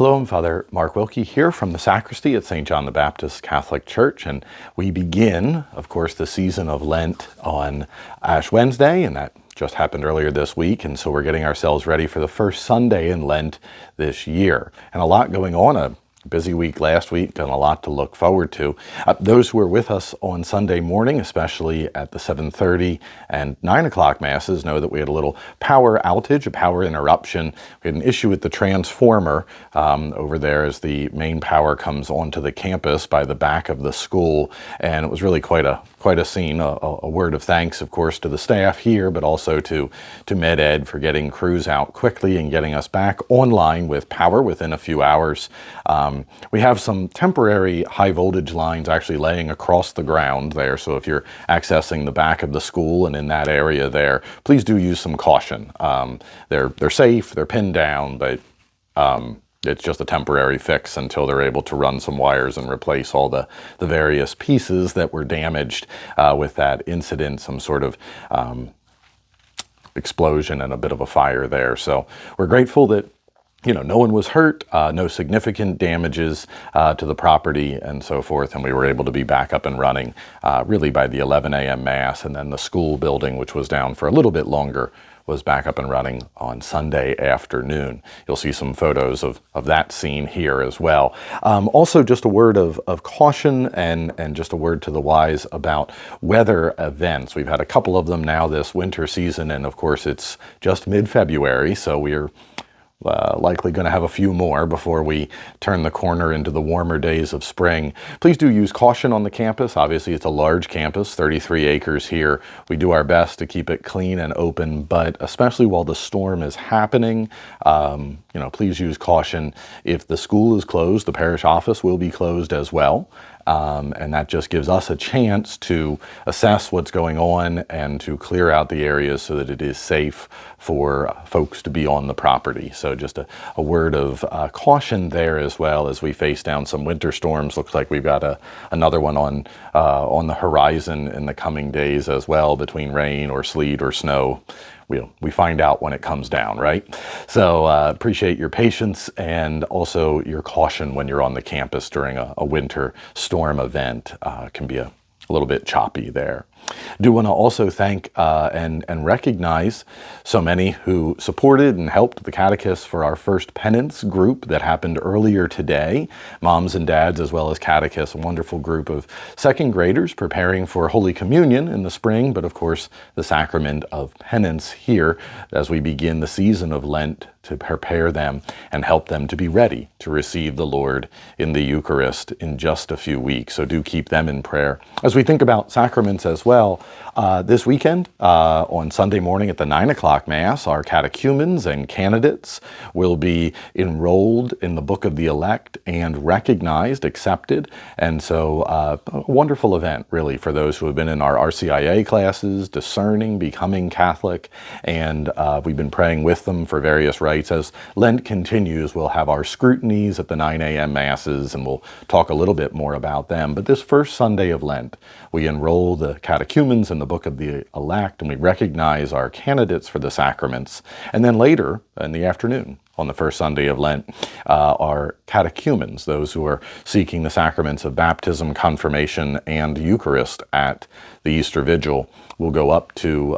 Hello, I'm Father Mark Wilkie here from the sacristy at St. John the Baptist Catholic Church, and we begin, of course, the season of Lent on Ash Wednesday, and that just happened earlier this week, and so we're getting ourselves ready for the first Sunday in Lent this year. And a lot going on, a busy week last week, and a lot to look forward to. Those who were with us on Sunday morning, especially at the 7:30 and 9 o'clock masses, know that we had a little power outage, a power interruption. We had an issue with the transformer over there as the main power comes onto the campus by the back of the school, and it was really quite a scene. A word of thanks, of course, to the staff here, but also to MedEd for getting crews out quickly and getting us back online with power within a few hours. We have some temporary high voltage lines actually laying across the ground there, so if you're accessing the back of the school and in that area there, please do use some caution. They're safe, they're pinned down, but it's just a temporary fix until they're able to run some wires and replace all the various pieces that were damaged with that incident, some sort of explosion and a bit of a fire there. So we're grateful that no one was hurt, no significant damages to the property and so forth, and we were able to be back up and running really by the 11 a.m. Mass, and then the school building, which was down for a little bit longer, was back up and running on Sunday afternoon. You'll see some photos of that scene here as well. Also, just a word of caution and just a word to the wise about weather events. We've had a couple of them now this winter season, and of course it's just mid-February, so we're likely going to have a few more before we turn the corner into the warmer days of spring. Please do use caution on the campus. Obviously, it's a large campus, 33 acres here. We do our best to keep it clean and open, but especially while the storm is happening, please use caution. If the school is closed, the parish office will be closed as well. And that just gives us a chance to assess what's going on and to clear out the areas so that it is safe for folks to be on the property. So just a word of caution there as well as we face down some winter storms. Looks like we've got another one on the horizon in the coming days as well, between rain or sleet or snow. We find out when it comes down, right? So appreciate your patience and also your caution when you're on the campus during a winter storm event. Can be a little bit choppy there. Do want to also thank and recognize so many who supported and helped the catechists for our first Penance group that happened earlier today. Moms and dads as well as catechists, a wonderful group of second graders preparing for Holy Communion in the spring, but of course the sacrament of penance here as we begin the season of Lent to prepare them and help them to be ready to receive the Lord in the Eucharist in just a few weeks. So do keep them in prayer. As we think about sacraments as well, this weekend on Sunday morning at the 9 o'clock Mass, our catechumens and candidates will be enrolled in the Book of the Elect and recognized, accepted. And so a wonderful event, really, for those who have been in our RCIA classes, discerning, becoming Catholic, and we've been praying with them for various rites. As Lent continues, we'll have our scrutinies at the 9 a.m. Masses, and we'll talk a little bit more about them. But this first Sunday of Lent, we enroll the catechumens in the Book of the Elect, and we recognize our candidates for the sacraments. And then later in the afternoon, on the first Sunday of Lent, our catechumens, those who are seeking the sacraments of baptism, confirmation, and Eucharist at the Easter Vigil, will go up to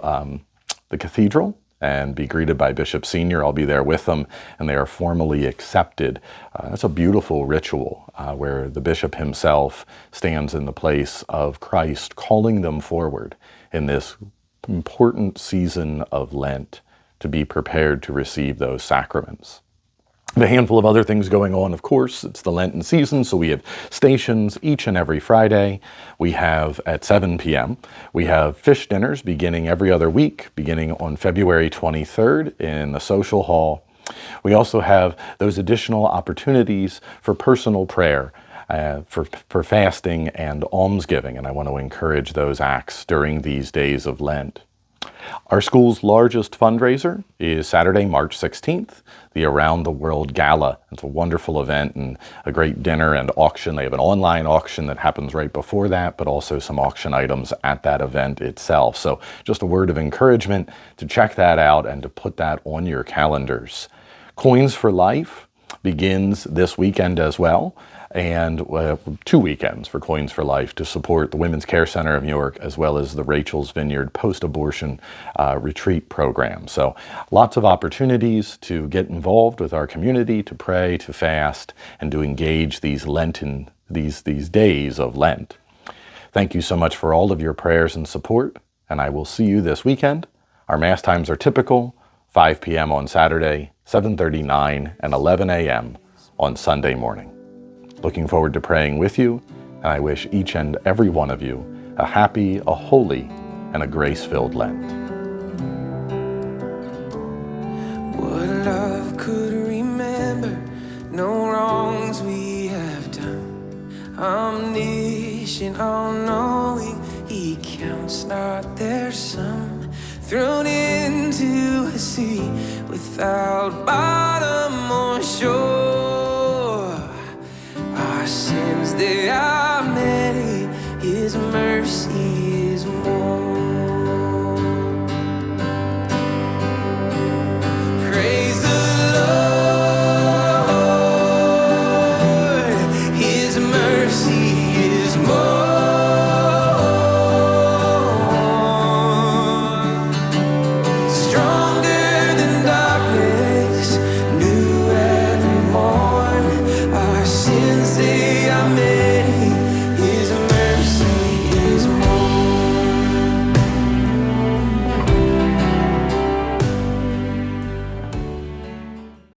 the cathedral and be greeted by Bishop Senior. I'll be there with them, and they are formally accepted. That's a beautiful ritual where the bishop himself stands in the place of Christ, calling them forward in this important season of Lent to be prepared to receive those sacraments. A handful of other things going on, of course. It's the Lenten season, so we have stations each and every Friday. We have at 7 p.m. We have fish dinners beginning every other week, beginning on February 23rd in the social hall. We also have those additional opportunities for personal prayer, for fasting and almsgiving, and I want to encourage those acts during these days of Lent. Our school's largest fundraiser is Saturday, March 16th, the Around the World Gala. It's a wonderful event and a great dinner and auction. They have an online auction that happens right before that, but also some auction items at that event itself. So just a word of encouragement to check that out and to put that on your calendars. Coins for Life begins this weekend as well, and 2 weekends for Coins for Life to support the Women's Care Center of New York, as well as the Rachel's Vineyard post-abortion retreat program. So lots of opportunities to get involved with our community, to pray, to fast, and to engage these days of Lent. Thank you so much for all of your prayers and support, and I will see you this weekend. Our Mass times are typical: 5 p.m. on Saturday, 7:30, 9, and 11 a.m. on Sunday morning. Looking forward to praying with you, and I wish each and every one of you a happy, a holy, and a grace-filled Lent. What love could remember, no wrongs we have done. Omniscient, all-knowing, he counts not their sum. Thrown into a sea without bottom or shore. Our sins, they are many, his mercy